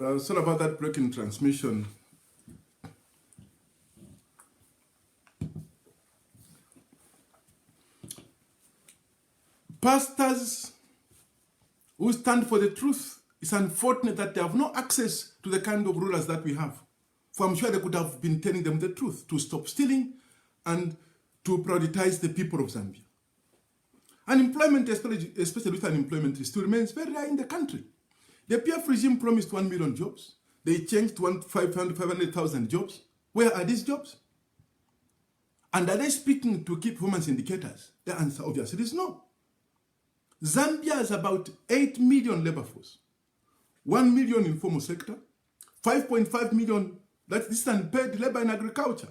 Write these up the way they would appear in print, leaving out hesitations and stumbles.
Sorry about that break in transmission. Pastors who stand for the truth, it's unfortunate that they have no access to the kind of rulers that we have. For I'm sure they could have been telling them the truth to stop stealing and to prioritize the people of Zambia. Unemployment, especially with unemployment, still remains very high in the country. The PF regime promised 1 million jobs. They changed to 500,000 jobs. Where are these jobs? And are they speaking to key performance indicators? The answer obviously is no. Zambia has about 8 million labor force, 1 million informal sector, 5.5 million, this is unpaid labor in agriculture.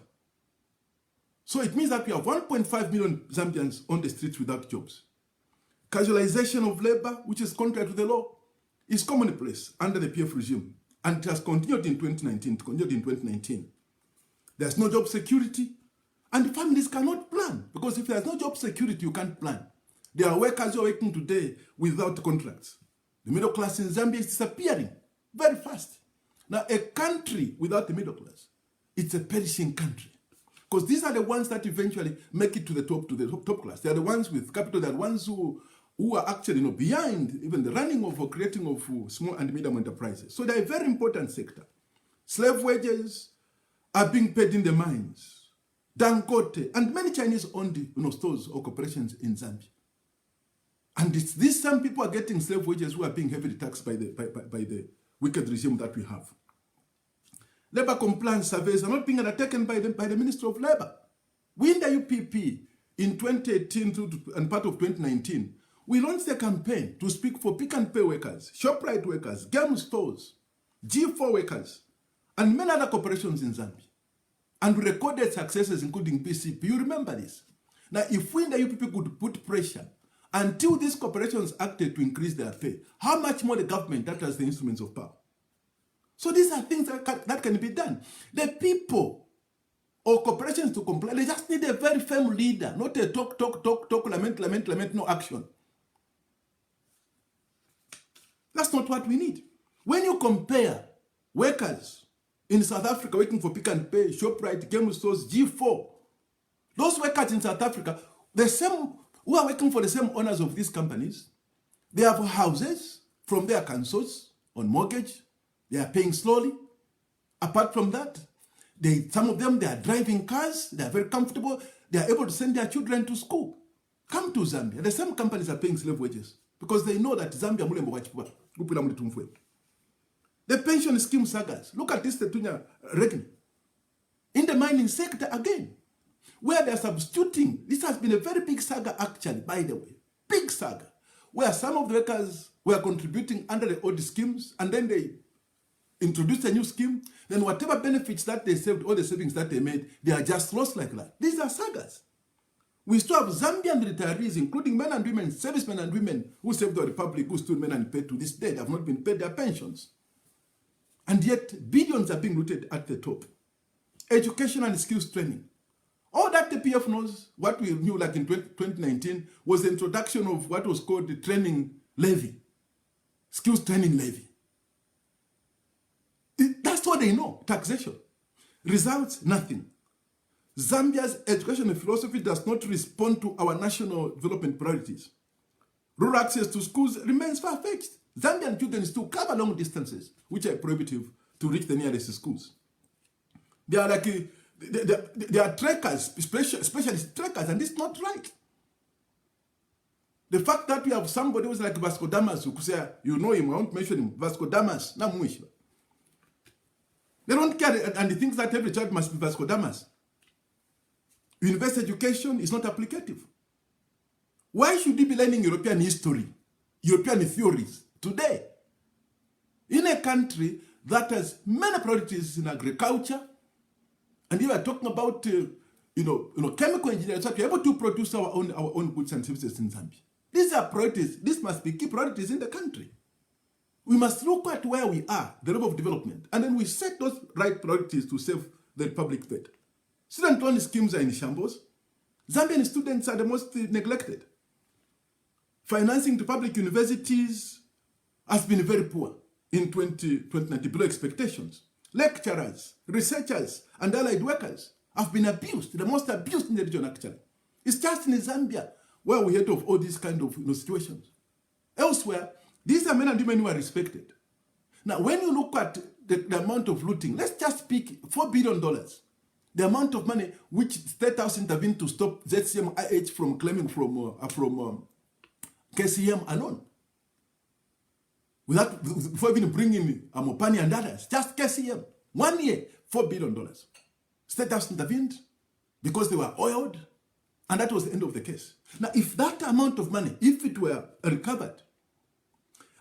So it means that we have 1.5 million Zambians on the streets without jobs. Casualization of labor, which is contrary to the law, is commonplace under the PF regime, and it has continued in 2019. There's no job security, and families cannot plan, because if there's no job security, you can't plan. There are workers who are working today without contracts. The middle class in Zambia is disappearing very fast. Now, a country without the middle class, it's a perishing country. Because these are the ones that eventually make it to the top class. They are the ones with capital, they are the ones who are actually behind even the running of or creating of small and medium enterprises. So they're a very important sector. Slave wages are being paid in the mines, Dangote, and many Chinese-owned stores or corporations in Zambia. And it's these same people are getting slave wages who are being heavily taxed by the wicked regime that we have. Labor compliance surveys are not being undertaken by the Ministry of Labor. We in the UPP in 2018 and part of 2019, we launched a campaign to speak for pick and pay workers, ShopRite workers, game stores, G4 workers, and many other corporations in Zambia. And we recorded successes, including PCP. You remember this? Now, if we in the UPP could put pressure until these corporations acted to increase their pay, how much more the government that has the instruments of power? So these are things that can be done. The people or corporations to comply, they just need a very firm leader, not a talk, lament, no action. That's not what we need. When you compare workers in South Africa working for pick and pay, ShopRite, game stores, G4, those workers in South Africa, the same who are working for the same owners of these companies, they have houses from their councils on mortgage. They are paying slowly. Apart from that, some of them, they are driving cars. They are very comfortable. They are able to send their children to school. Come to Zambia. The same companies are paying slave wages because they know that Zambia mulembo wachipa. The pension scheme sagas. Look at this Tetunya reckoning. In the mining sector again, where they're substituting. This has been a very big saga actually, by the way. Big saga. Where some of the workers were contributing under the old schemes and then they introduced a new scheme. Then whatever benefits that they saved, all the savings that they made, they are just lost like that. These are sagas. We still have Zambian retirees, including men and women, servicemen and women who saved the republic, who still men and paid to this day. They have not been paid their pensions. And yet, billions are being looted at the top. Education and skills training. All that the PF knows, what we knew like in 2019, was the introduction of what was called the training levy, skills training levy. That's what they know, taxation. Results, nothing. Zambia's education philosophy does not respond to our national development priorities. Rural access to schools remains far-fetched. Zambian children still cover long distances, which are prohibitive to reach the nearest schools. They are like they are trekkers, specialist trekkers, and it's not right. The fact that we have somebody who's like Vasco Damas, who could say, you know him, I won't mention him, Vasco Damas, they don't care, and they think that every child must be Vasco Damas. University education is not applicative. Why should we be learning European history, European theories today? In a country that has many priorities in agriculture, and you are talking about chemical engineering, so we're able to produce our own goods and services in Zambia. These are priorities. This must be key priorities in the country. We must look at where we are, the level of development, and then we set those right priorities to save the public fed. Student loan schemes are in shambles. Zambian students are the most neglected. Financing to public universities has been very poor. in 2019 below expectations. Lecturers, researchers, and allied workers have been abused, the most abused in the region actually. It's just in Zambia where we heard of all these kind of situations. Elsewhere, these are men and women who are respected. Now, when you look at the amount of looting, let's just pick $4 billion. The amount of money which State House intervened to stop ZCM-IH from claiming from KCM alone. Before even bringing Mopani and others, just KCM. 1 year, $4 billion. State House intervened because they were oiled, and that was the end of the case. Now, if that amount of money, if it were recovered,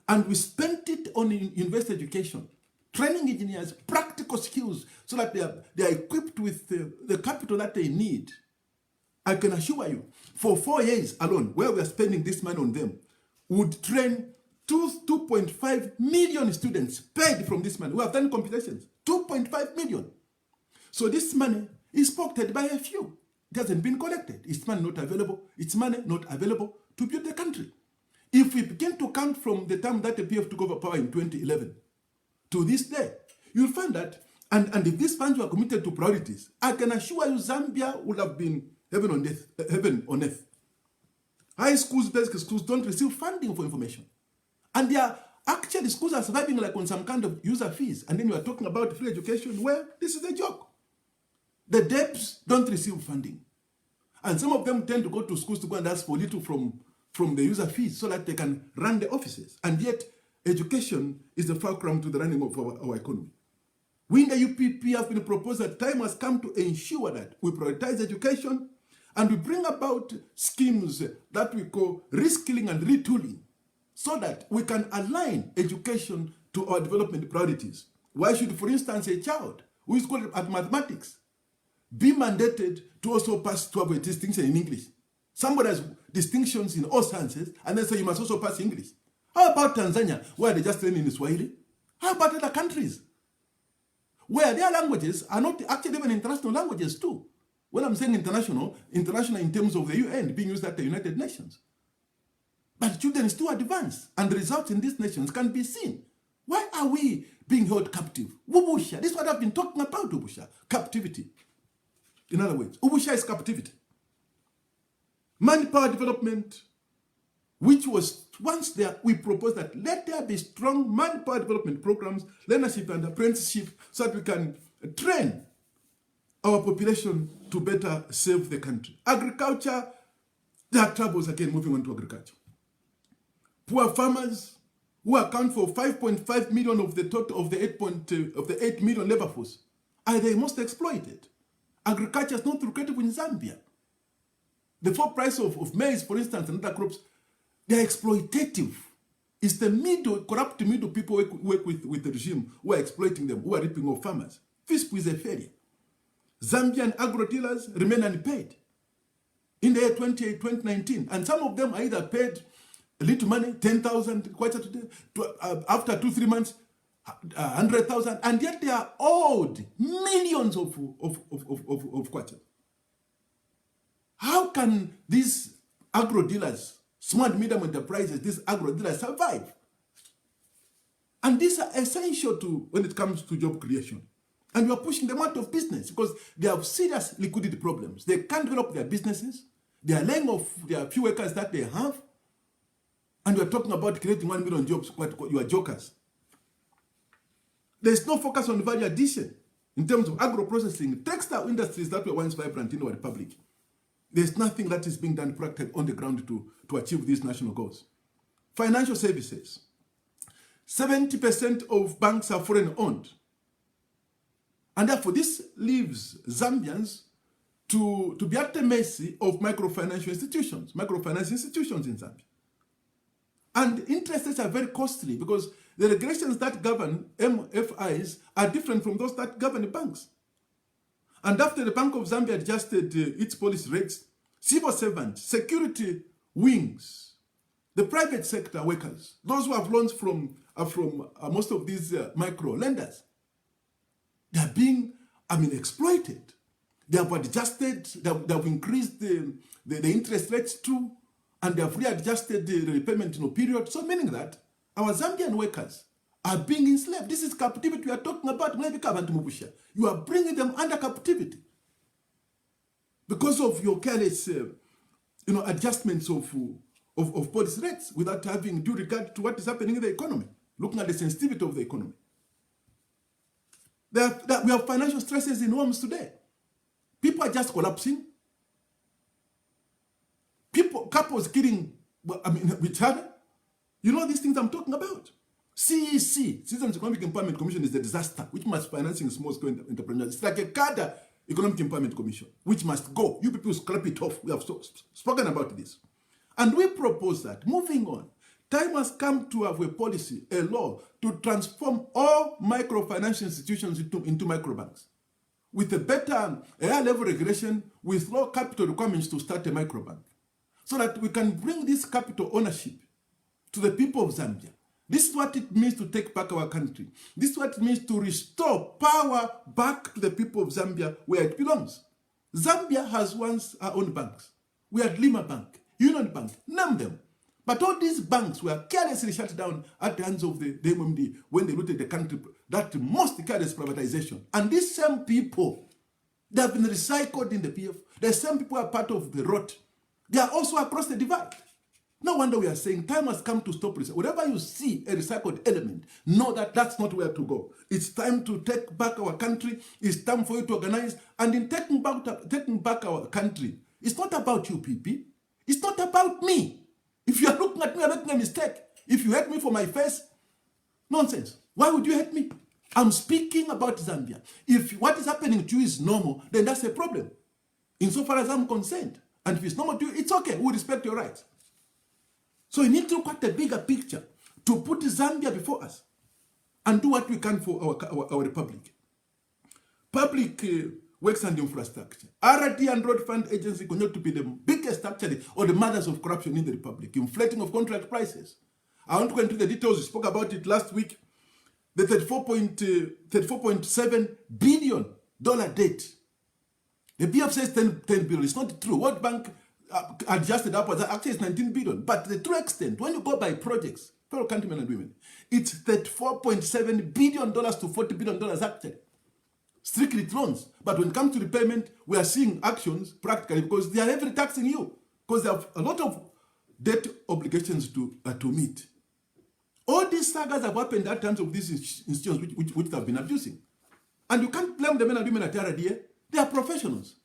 and we spent it on university education, training engineers, practical skills, so that they are equipped with the capital that they need, I can assure you, for 4 years alone, where we are spending this money on them, would train 2.5 million students paid from this money. We have done computations, 2.5 million. So this money is pocketed by a few. It hasn't been collected. It's money not available. It's money not available to build the country. If we begin to count from the time that the PF took over power in 2011 to this day, you'll find that, and if these funds were committed to priorities, I can assure you Zambia would have been heaven on earth. High schools, basic schools don't receive funding for information. And they are actually, schools are surviving like on some kind of user fees. And then you are talking about free education where this is a joke. The debts don't receive funding. And some of them tend to go to schools to go and ask for little from the user fees so that they can run the offices. And yet, education is the fulcrum to the running of our economy. We in the UPP have been proposed that time has come to ensure that we prioritize education and we bring about schemes that we call reskilling and retooling so that we can align education to our development priorities. Why should, for instance, a child who is good at mathematics be mandated to also pass to have a distinction in English? Somebody has distinctions in all sciences, and then say you must also pass English. How about Tanzania, where they just learn in Swahili? How about other countries, where their languages are not actually even international languages too? When I'm saying international in terms of the UN, being used at the United Nations. But children is too advanced, and the results in these nations can be seen. Why are we being held captive? Ubusha, this is what I've been talking about, Ubusha, captivity. In other words, Ubusha is captivity. Manpower development, which was once there, we proposed that let there be strong manpower development programs, learnership and apprenticeship, so that we can train our population to better serve the country. Agriculture, there are troubles again moving on to agriculture. Poor farmers who account for 5.5 million of the total of the 8 million labor force are the most exploited. Agriculture is not lucrative in Zambia. The floor price of maize, for instance, and other crops, they're exploitative. It's the corrupt middle people who work with the regime who are exploiting them, who are ripping off farmers. FISP is a failure. Zambian agro-dealers remain unpaid in the year 2019, and some of them are either paid a little money, 10,000 kwacha today, after 2-3 months, 100,000, and yet they are owed millions of kwacha. How can these agro-dealers, small and medium enterprises, these agro-dealers survive? And these are essential to when it comes to job creation. And we are pushing them out of business because they have serious liquidity problems. They can't develop their businesses. They are laying off their few workers that they have. And we are talking about creating 1 million jobs, you are jokers. There's no focus on value addition in terms of agro-processing, textile industries that were once vibrant in our republic. There's nothing that is being done practically on the ground to achieve these national goals. Financial services. 70% of banks are foreign owned. And therefore, this leaves Zambians to be at the mercy of microfinance institutions in Zambia. And interest rates are very costly because the regulations that govern MFIs are different from those that govern the banks. And after the Bank of Zambia adjusted its policy rates, civil servants, security wings, the private sector workers, those who have loans from most of these micro lenders, they are being, exploited. They have adjusted, they have increased the interest rates too, and they have readjusted the repayment period. So meaning that our Zambian workers are being enslaved. This is captivity we are talking about. You are bringing them under captivity because of your careless adjustments of policy rates without having due regard to what is happening in the economy, looking at the sensitivity of the economy. We have financial stresses in homes today. People are just collapsing. Couples killing each other. You know these things I'm talking about. CEC, Citizens Economic Empowerment Commission, is a disaster which must financing small-scale entrepreneurs. It's like a CADA Economic Empowerment Commission, which must go. You people scrap it off. We have spoken about this. And we propose that, moving on, time has come to have a policy, a law, to transform all microfinance institutions into microbanks, with a better, higher-level regulation, with low capital requirements to start a microbank, so that we can bring this capital ownership to the people of Zambia. This is what it means to take back our country. This is what it means to restore power back to the people of Zambia where it belongs. Zambia has once our own banks. We had Lima Bank, Union Bank, name them. But all these banks were carelessly shut down at the hands of the MMD when they looted the country, that most careless privatization. And these same people, they have been recycled in the PF. The same people are part of the rot. They are also across the divide. No wonder we are saying time has come to stop recycling. Whenever you see a recycled element, know that that's not where to go. It's time to take back our country. It's time for you to organize. And in taking back our country, it's not about you, PP. It's not about me. If you are looking at me, you're making a mistake. If you hate me for my face, nonsense. Why would you hate me? I'm speaking about Zambia. If what is happening to you is normal, then that's a problem. Insofar as I'm concerned. And if it's normal to you, it's okay. We respect your rights. So we need to look at the bigger picture to put Zambia before us and do what we can for our republic. Public works and infrastructure. RD and Road Fund Agency continue to be the biggest, actually, or the mothers of corruption in the republic, inflating of contract prices. I won't go into the details. We spoke about it last week. The $34.7 billion debt. The BF says 10 billion. It's not true. World Bank adjusted upwards, actually it's 19 billion. But the true extent, when you go by projects, fellow countrymen and women, it's $34.7 billion to $40 billion actually. Strictly loans. But when it comes to repayment, we are seeing actions practically because they are heavily taxing you. Because they have a lot of debt obligations to meet. All these sagas have happened at times of these institutions which have been abusing. And you can't blame the men and women at RDA. They are professionals.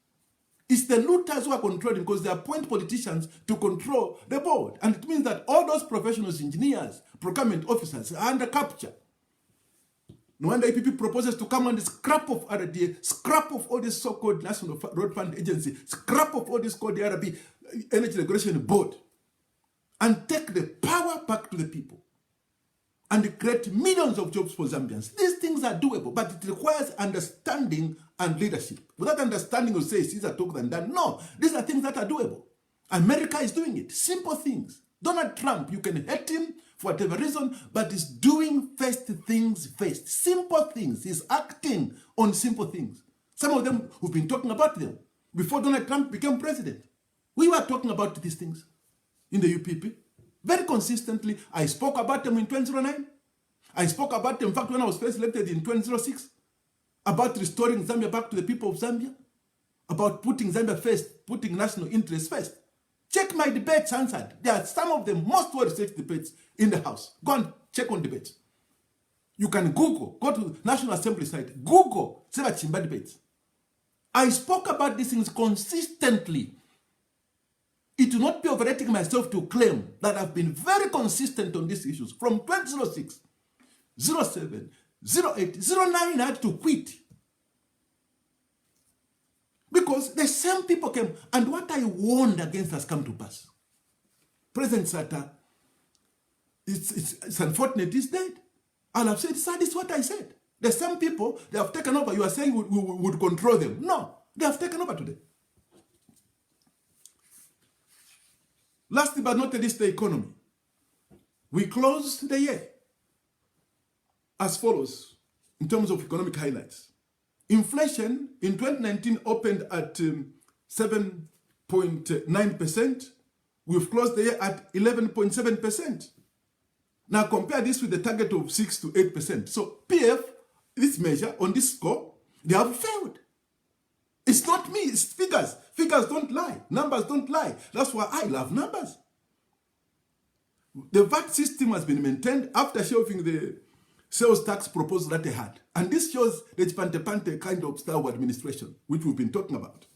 It's the looters who are controlling because they appoint politicians to control the board. And it means that all those professionals, engineers, procurement officers are under capture. No wonder EPP proposes to come and scrap off RDA, scrap off all this so-called National Road Fund Agency, scrap off all this called the RB Energy Regulation Board, and take the power back to the people and create millions of jobs for Zambians. These things are doable, but it requires understanding and leadership. Without understanding, you say, Caesar talk than that. No, these are things that are doable. America is doing it. Simple things. Donald Trump, you can hate him for whatever reason, but he's doing first things first. Simple things. He's acting on simple things. Some of them, we've been talking about them. Before Donald Trump became president, we were talking about these things in the UPP. Very consistently, I spoke about them in 2009. I spoke about them, in fact, when I was first elected in 2006, about restoring Zambia back to the people of Zambia, about putting Zambia first, putting national interests first. Check my debates answered. There are some of the most well-researched debates in the House. Go and check on debates. You can Google, go to the National Assembly site, Google chishimba debates. I spoke about these things consistently. It will not be overrating myself to claim that I've been very consistent on these issues. From 2006, 07, 08, 09, I had to quit. Because the same people came, and what I warned against has come to pass. President Sata, it's unfortunate he's dead. And I've said, sir, this is what I said. The same people, they have taken over. You are saying we would control them. No, they have taken over today. Lastly but not least, the economy. We closed the year as follows in terms of economic highlights. Inflation in 2019 opened at 7.9%. We've closed the year at 11.7%. Now compare this with the target of 6 to 8%. So PF, this measure on this score, they have failed. It's not me, it's figures. Figures don't lie. Numbers don't lie. That's why I love numbers. The VAT system has been maintained after shelving the sales tax proposal that they had. And this shows the Chipante kind of style of administration, which we've been talking about.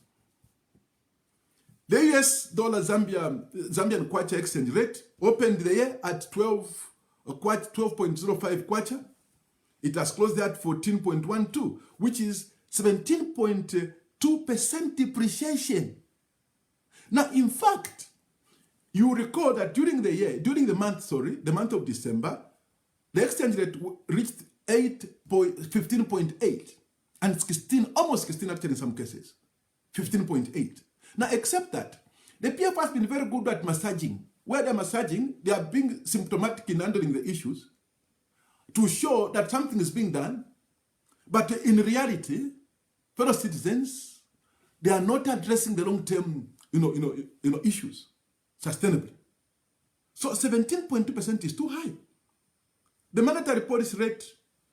The US dollar Zambian kwacha exchange rate opened the year at 12.05 kwacha. It has closed at 14.12, which is 17.2% depreciation. Now, in fact, you recall that during the month of December, the exchange rate reached 15.8, and 16, almost 16 actually in some cases, 15.8. Now, except that, the PF has been very good at massaging. Where they're massaging, they are being symptomatic in handling the issues to show that something is being done, but in reality, fellow citizens, they are not addressing the long-term, issues sustainably. So 17.2% is too high. The monetary policy rate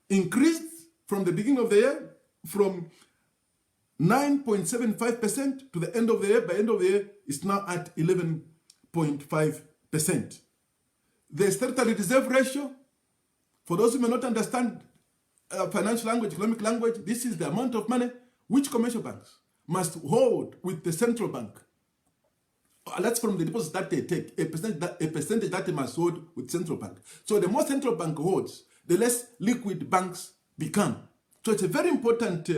increased from the beginning of the year from 9.75% to the end of the year. By end of the year, it's now at 11.5%. The statutory reserve ratio, for those who may not understand financial language, economic language, this is the amount of money which commercial banks must hold with the central bank. That's from the deposits that they take, a percentage that they must hold with central bank. So the more central bank holds, the less liquid banks become. So it's a very important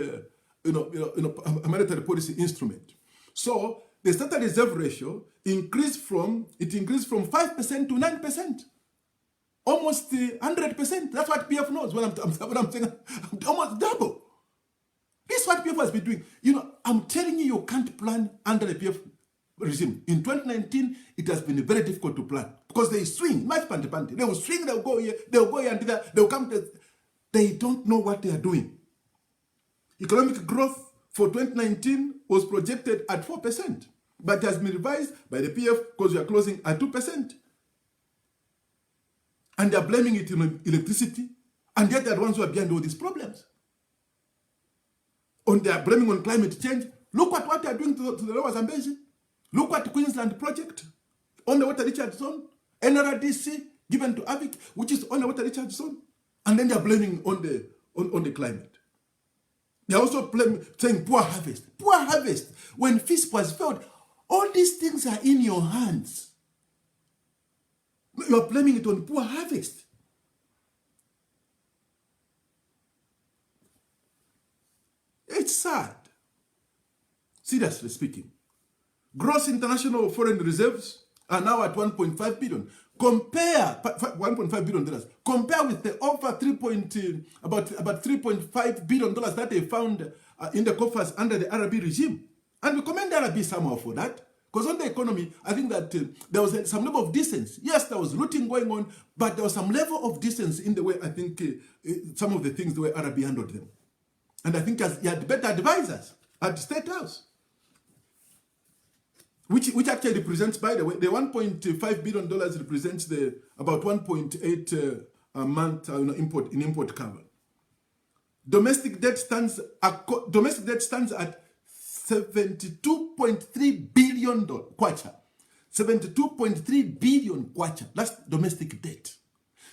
monetary policy instrument. So the statutory reserve ratio increased from 5% to 9%. Almost 100%. That's what PF knows. What I'm saying, almost double. This is what PF has been doing. I'm telling you, you can't plan under the PF regime. In 2019, it has been very difficult to plan because they swing, much panty. They will swing, they'll go here, and do that, they'll come to. They don't know what they are doing. Economic growth for 2019 was projected at 4%, but it has been revised by the PF because we are closing at 2%. And they are blaming it on electricity, and yet they are the ones who are behind all these problems. They are blaming on climate change. Look at what they are doing to the Lower Zambezi. Look at the Queensland project on the water recharge zone, NRDC given to AVIC, which is on the water recharge zone, and then they are blaming on the climate. They are also saying poor harvest. Poor harvest. When FISP has failed, all these things are in your hands. You are blaming it on poor harvest. It's sad. Seriously speaking. Gross international foreign reserves are now at 1.5 billion. Compare $1.5 billion. Compare with the over about $3.5 billion that they found in the coffers under the RB regime. And we commend the RB somehow for that. Because on the economy, I think that there was some level of distance. Yes, there was looting going on, but there was some level of distance in the way I think some of the things the way RB handled them. And I think he had better advisors at the State House. Which actually represents, by the way, the $1.5 billion represents about 1.8 a month import cover. Domestic debt stands at 72.3 billion kwacha. 72.3 billion kwacha. That's domestic debt.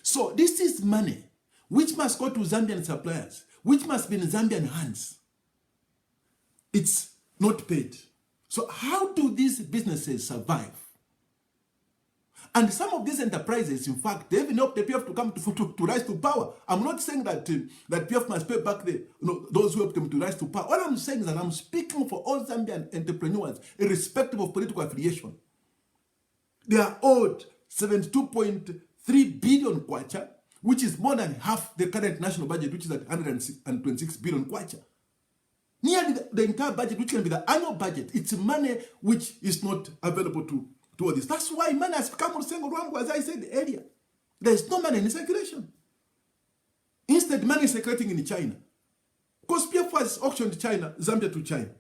So this is money which must go to Zambian suppliers, which must be in Zambian hands. It's not paid. So how do these businesses survive? And some of these enterprises, in fact, they even help the PF to come to rise to power. I'm not saying that PF must pay back those who helped them to rise to power. All I'm saying is that I'm speaking for all Zambian entrepreneurs, irrespective of political affiliation. They are owed 72.3 billion kwacha, which is more than half the current national budget, which is at 126 billion kwacha. Nearly the entire budget, which can be the annual budget, it's money which is not available to all this. That's why money has come on Sengorango, as I said earlier. There's no money in circulation. Instead, money is circulating in China. Because PF has auctioned China, Zambia to China.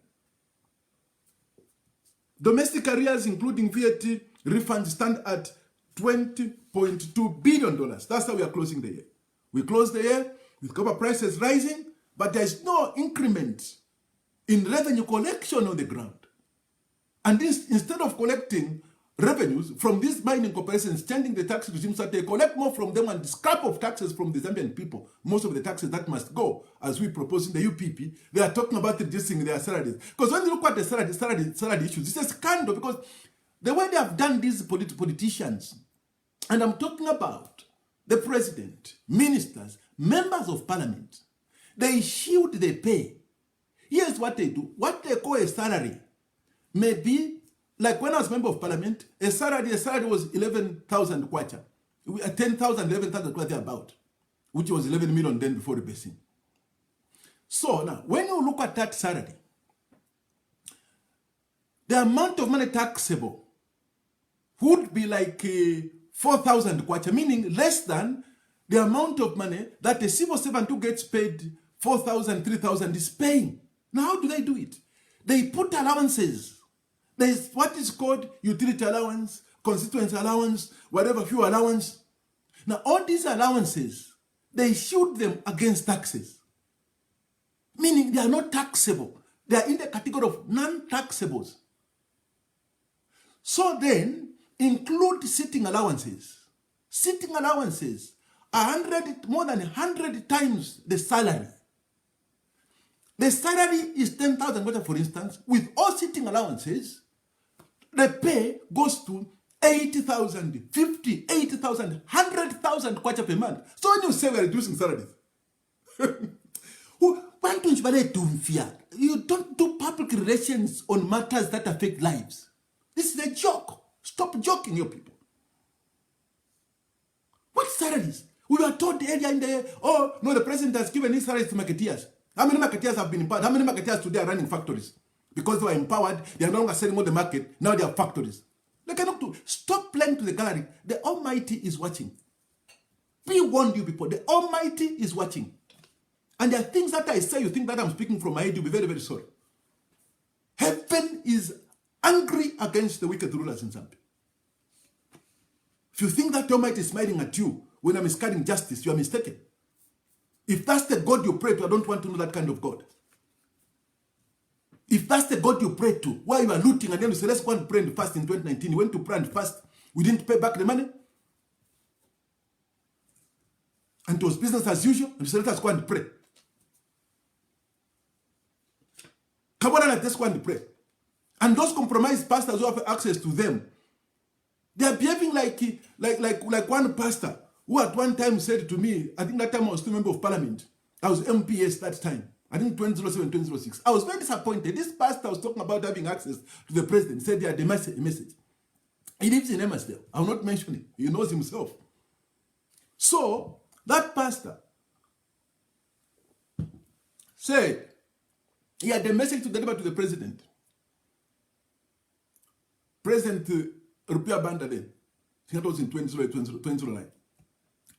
Domestic arrears, including VAT refunds, stand at $20.2 billion. That's how we are closing the year. We close the year with copper prices rising, but there is no increment in revenue collection on the ground. And this, instead of collecting revenues from these mining corporations, changing the tax regime so that they collect more from them and scrap of taxes from the Zambian people, most of the taxes that must go, as we propose in the UPP, they are talking about reducing their salaries. Because when you look at the salary issues, it's a scandal because the way they have done these politicians, and I'm talking about the president, ministers, members of parliament, they shield their pay. Here's what they do. What they call a salary may be, like when I was member of parliament, a salary was 11,000 kwacha. 10,000, 11,000 kwacha about, which was 11 million then before rebasing. So now, when you look at that salary, the amount of money taxable would be like 4,000 kwacha, meaning less than the amount of money that a civil servant who gets paid 4,000, 3,000 is paying. Now, how do they do it? They put allowances. There's what is called utility allowance, constituency allowance, whatever, few allowance. Now, all these allowances, they shield them against taxes. Meaning they are not taxable. They are in the category of non-taxables. So then, include sitting allowances. Sitting allowances are more than 100 times the salary. The salary is 10,000 for instance. With all sitting allowances, the pay goes to 80,000, 50, 80,000, 100,000 kwacha per month. So when you say we're reducing salaries, you don't do public relations on matters that affect lives. This is a joke. Stop joking, you people. What salaries? We were told earlier in the, oh, no, the president has given his salaries to marketeers. How many marketeers have been empowered? How many marketeers today are running factories? Because they were empowered, they are no longer selling on the market, now they are factories. They cannot do. Stop playing to the gallery. The Almighty is watching. We warned you people. The Almighty is watching. And there are things that I say, you think that I'm speaking from my head, you'll be very, very sorry. Heaven is angry against the wicked rulers in Zambia. If you think that the Almighty is smiling at you when I'm miscarrying justice, you are mistaken. If that's the God you pray to, I don't want to know that kind of God. If that's the God you pray to, why you are looting and then you say, let's go and pray and fast in 2019. You went to pray and fast. We didn't pay back the money. And it was business as usual. And you said, let us go and pray. Come on, let's go and pray. And those compromised pastors who have access to them, they are behaving like one pastor who at one time said to me, I think that time I was still a member of parliament. I was MPS that time. I think 2007, 2006. I was very disappointed. This pastor was talking about having access to the president. He said he had a message. He lives in Emersville. I will not mention it. He knows himself. So, that pastor said he had a message to deliver to the president. President Rupia Banda then. I think that was in 2009.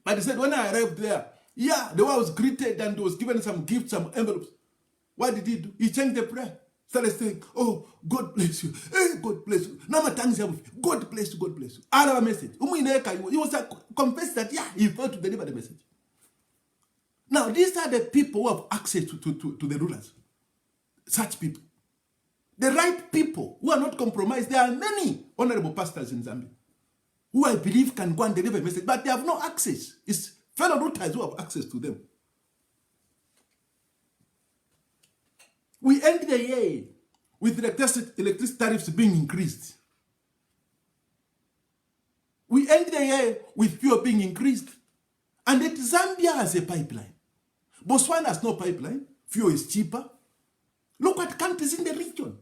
But he said, when I arrived there, yeah, the way I was greeted and was given some gifts, some envelopes. What did he do? He changed the prayer. Started saying, oh, God bless you. Hey, God bless you. Now my tongue is with God bless you, God bless you. Another message. He was confessed that, yeah, he failed to deliver the message. Now, these are the people who have access to the rulers. Such people. The right people who are not compromised. There are many honorable pastors in Zambia who I believe can go and deliver a message, but they have no access. It's fellow rooters who have access to them. We end the year with electricity tariffs being increased. We end the year with fuel being increased. And yet Zambia has a pipeline. Botswana has no pipeline. Fuel is cheaper. Look at countries in the region.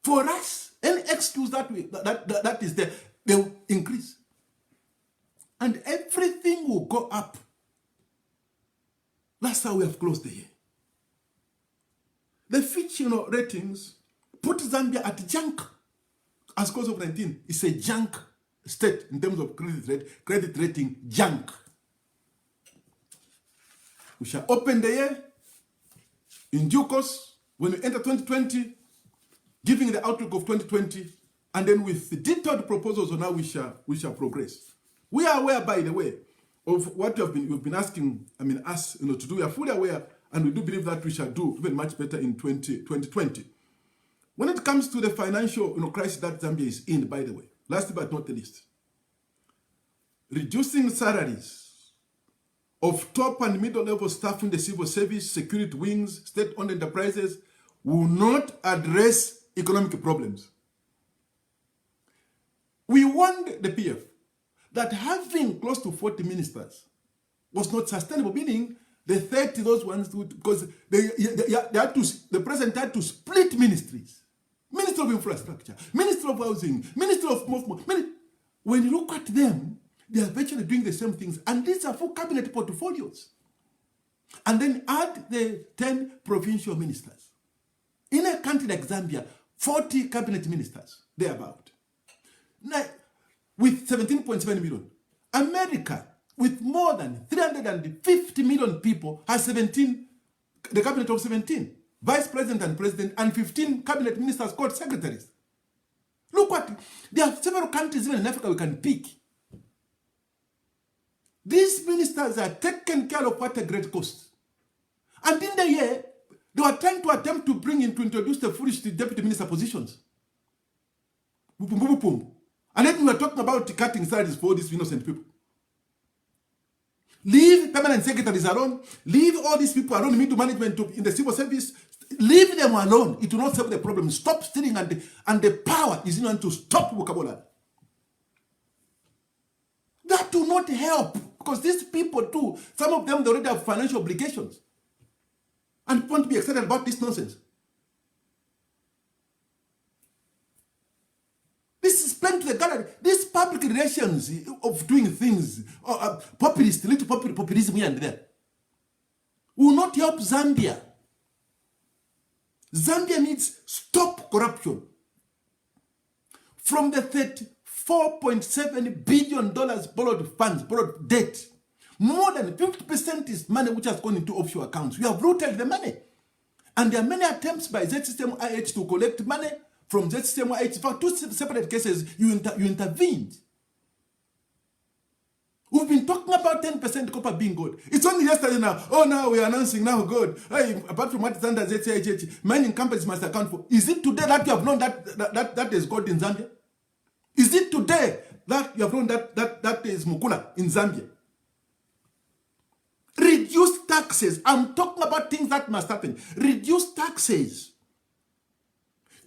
For us, any excuse that is there, they will increase. And everything will go up. That's how we have closed the year. The Fitch ratings put Zambia at junk. As cause of 19, it's a junk state in terms of credit rating, junk. We shall open the year in due course when we enter 2020, giving the outlook of 2020 And then with the detailed proposals on how we shall progress. We are aware, by the way, of what you've been asking, us, to do. We are fully aware, and we do believe that we shall do even much better in 2020. When it comes to the financial crisis that Zambia is in, by the way, last but not the least, reducing salaries of top and middle level staff in the civil service, security wings, state-owned enterprises will not address economic problems. We warned the PF that having close to 40 ministers was not sustainable, meaning the 30, those ones, because the president had to split ministries. Minister of Infrastructure, Minister of Housing, Minister of Movement. When you look at them, they are virtually doing the same things. And these are full cabinet portfolios. And then add the 10 provincial ministers. In a country like Zambia, 40 cabinet ministers, thereabout. Now, with 17.7 million. America, with more than 350 million people, has the cabinet of 17. Vice president and president, and 15 cabinet ministers called secretaries. Look what, there are several countries even in Africa we can pick. These ministers are taken care of at a great cost. And in the year, they were trying to introduce the foolish deputy minister positions. And then we were talking about cutting salaries for these innocent people. Leave permanent secretaries alone. Leave all these people alone, middle management in the civil service. Leave them alone. It will not solve the problem. Stop stealing, and the power is in to stop vocabulary. That will not help, because these people too, some of them, they already have financial obligations and want to be excited about this nonsense. This is plain to the gallery. These public relations of doing things, populist, little populism here and there, will not help Zambia. Zambia needs stop corruption. From the $34.7 billion borrowed debt, more than 50% is money which has gone into offshore accounts. We have routed the money. And there are many attempts by Z-System IH to collect money from Z-System IH. In fact, two separate cases, you intervened. We've been talking about 10% copper being good. It's only yesterday now. Oh, now we are announcing now good. Hey, apart from what is under ZCIH, mining companies must account for. Is it today that you have known that is gold in Zambia? Is it today that you have known that is Mukula in Zambia? Reduce taxes. I'm talking about things that must happen. Reduce taxes.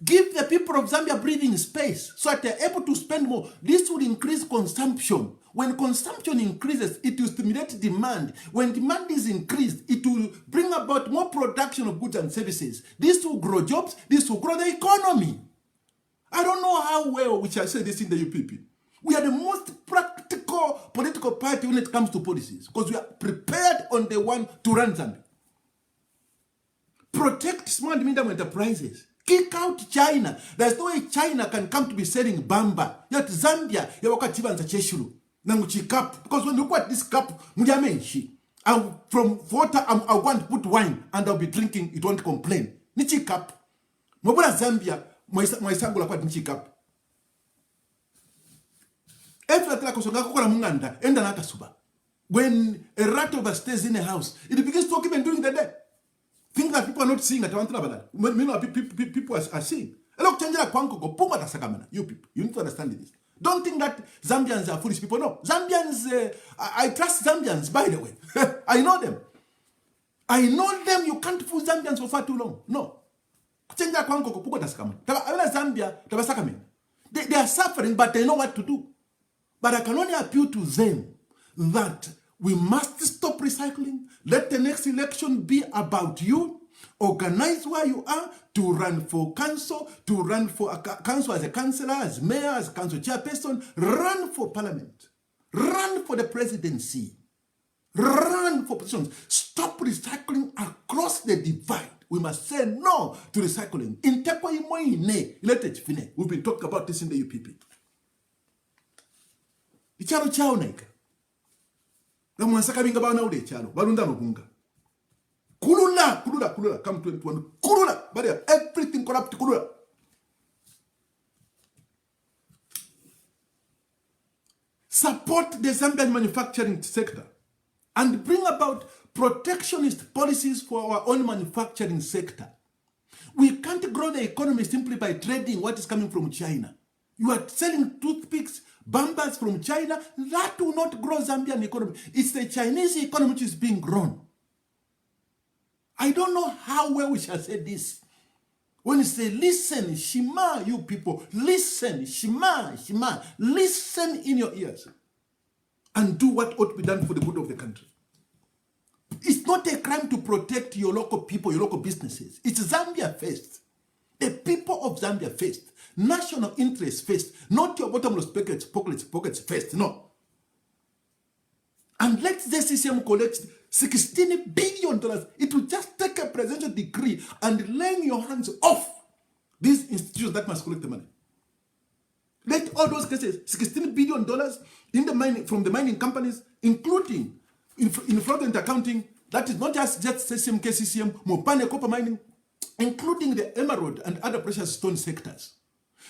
Give the people of Zambia breathing space so that they're able to spend more. This will increase consumption. When consumption increases, it will stimulate demand. When demand is increased, it will bring about more production of goods and services. This will grow jobs. This will grow the economy. I don't know how well we shall say this in the UPP. We are the most practical political party when it comes to policies, because we are prepared on the one to run Zambia. Protect small and medium enterprises. Kick out China. There's no way China can come to be selling bamba. Yet Zambia, yawakatibanza cheshuru. Nanguchi cup. Because when you look at this cup, mujamenshi. And from water, I want to put wine and I'll be drinking, it won't complain. Nichi cup. Mwabula Zambia, mwaisangula kwa nichi cup. When a rat overstays in a house, it begins talking even during the day. Things that people are not seeing at Meanwhile, people are seeing. You people, you need to understand this. Don't think that Zambians are foolish people. No. Zambians, I trust Zambians, by the way. I know them. I know them. You can't fool Zambians for far too long. No. They are suffering, but they know what to do. But I can only appeal to them that we must stop recycling. Let the next election be about you. Organize where you are to run for council, to run for a council as a councillor, as mayor, as council chairperson. Run for parliament. Run for the presidency. Run for positions. Stop recycling across the divide. We must say no to recycling. We've been talking about this in the UPP. Ichalo chao naika. Na mwansaka binga ba na ude chalo. Balunda mabunga. Kulula. Come 21. Kulula. But everything corrupt. Kulula. support the Zambian manufacturing sector, and bring about protectionist policies for our own manufacturing sector. We can't grow the economy simply by trading what is coming from China. You are selling toothpicks, bambas from China. That will not grow Zambian economy. It's the Chinese economy which is being grown. I don't know how well we shall say this. When you say, listen, Shema, you people, listen, Shema, Shema, listen in your ears and do what ought to be done for the good of the country. It's not a crime to protect your local people, your local businesses. It's Zambia first. The people of Zambia first. National interest first. Not your bottomless pockets first. No. And let the CCM collect $16 billion. It will just take a presidential decree and lay your hands off these institutions that must collect the money. Let all those cases, $16 billion in the mining, from the mining companies, including in fraudulent accounting, that is not just CCM, KCCM, Mopane copper mining, including the emerald and other precious stone sectors.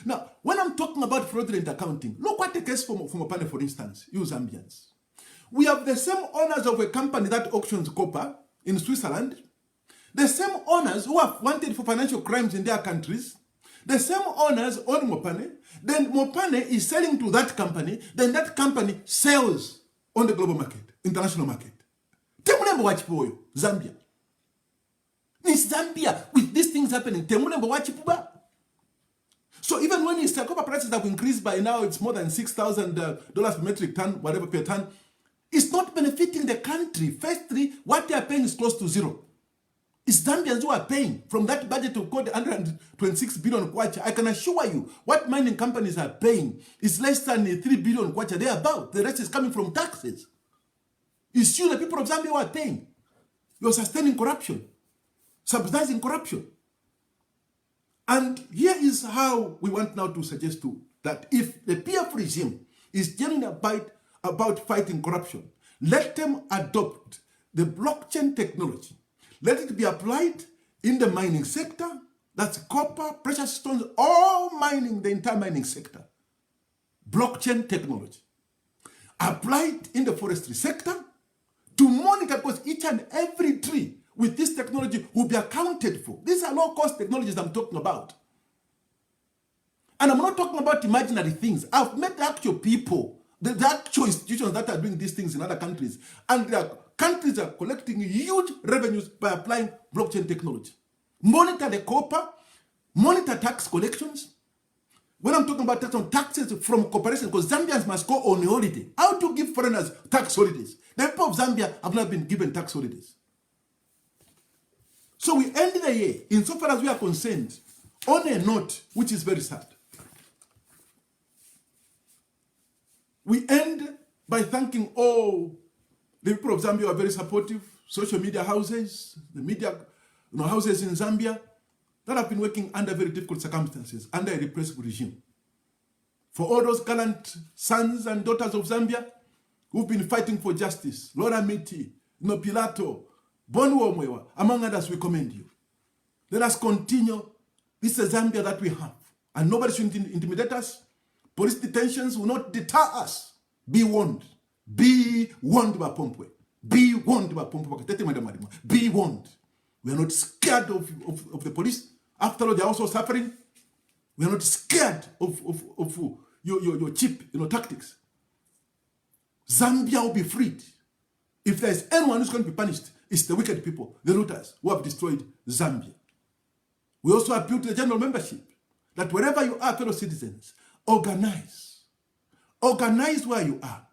Now, when I'm talking about fraudulent accounting, look at the case for Mopane, for instance, you Zambians. We have the same owners of a company that auctions copper in Switzerland, the same owners who have wanted for financial crimes in their countries, the same owners own Mopane, then Mopane is selling to that company, then that company sells on the global market, international market. Zambia. In Zambia, with these things happening, so even when the copper prices have increased by now, it's more than $6,000 per metric ton, whatever per ton, it's not benefiting the country. Firstly, what they are paying is close to zero. It's Zambians who are paying from that budget of code 126 billion kwacha. I can assure you, what mining companies are paying is less than 3 billion kwacha. They're about. The rest is coming from taxes. It's you, the people of Zambia, who are paying. You're sustaining corruption, subsidizing corruption. And here is how we want now to suggest to that if the PF regime is genuinely about fighting corruption, let them adopt the blockchain technology. Let it be applied in the mining sector. That's copper, precious stones, all mining, the entire mining sector. Blockchain technology. Applied in the forestry sector to monitor, because each and every tree with this technology will be accounted for. These are low-cost technologies I'm talking about. And I'm not talking about imaginary things. I've met the actual people, the actual institutions that are doing these things in other countries. And their countries are collecting huge revenues by applying blockchain technology. Monitor the copper, monitor tax collections. When I'm talking about taxes from corporations, because Zambians must go on holiday. How to give foreigners tax holidays? The people of Zambia have not been given tax holidays. So we end the year, insofar as we are concerned, on a note which is very sad. We end by thanking all the people of Zambia who are very supportive, social media houses, the media houses in Zambia that have been working under very difficult circumstances, under a repressive regime. For all those gallant sons and daughters of Zambia who've been fighting for justice, Laura Miti, Pilato, Bonwo Mwewa, among others, we commend you. Let us continue. This is Zambia that we have. And nobody should intimidate us. Police detentions will not deter us. Be warned. Be warned by Pompwe. Be warned by Pompwe. Be warned. We are not scared of the police. After all, they are also suffering. We are not scared of your cheap tactics. Zambia will be freed. If there is anyone who's going to be punished, it's the wicked people, the looters, who have destroyed Zambia. We also appeal to the general membership that wherever you are, fellow citizens, organize. Organize where you are.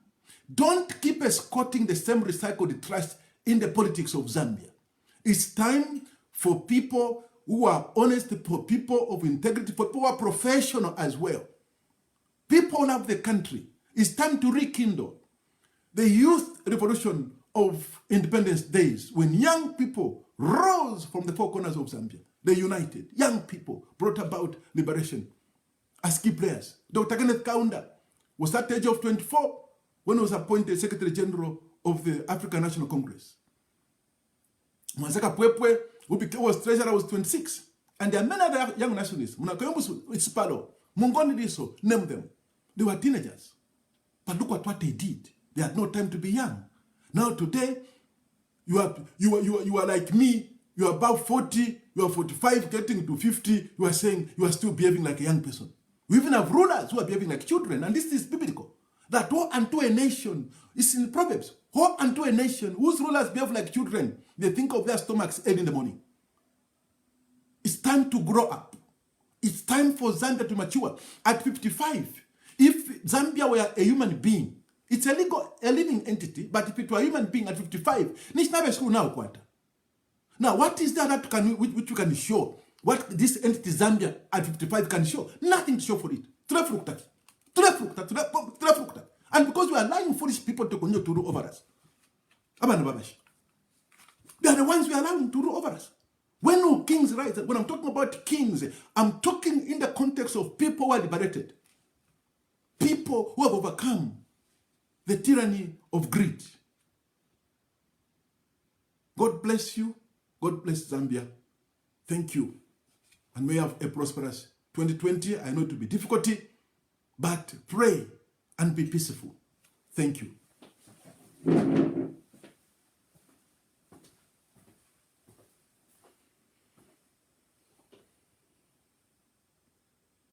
Don't keep escorting the same recycled trash in the politics of Zambia. It's time for people who are honest, for people of integrity, for people who are professional as well. People love the country. It's time to rekindle the youth revolution of independence days, when young people rose from the four corners of Zambia. They united. Young people brought about liberation as key players. Dr. Kenneth Kaunda was at the age of 24 when he was appointed Secretary General of the African National Congress. Mwanzaka Pwepwe, who was treasurer, was 26. And there are many other young nationalists. Munakoyombusu, Ispalo, Mungoni Diso, name them. They were teenagers. But look at what they did. They had no time to be young. Now today, you are like me. You are about 40, you are 45, getting to 50. You are saying you are still behaving like a young person. We even have rulers who are behaving like children, and this is biblical. That woe unto a nation, it's in Proverbs. Woe unto a nation whose rulers behave like children. They think of their stomachs early in the morning. It's time to grow up. It's time for Zambia to mature. At 55, if Zambia were a human being, it's a living entity, but if it were a human being at 55, now, what is there that which you can show? What this entity Zambia at 55 can show? Nothing to show for it. And because we are allowing foolish people to continue to rule over us. They are the ones we are allowing to rule over us. When kings rise, when I'm talking about kings, I'm talking in the context of people who are liberated. People who have overcome the tyranny of greed. God bless you. God bless Zambia. Thank you. And may you have a prosperous 2020. I know it will be difficulty, but pray and be peaceful. Thank you.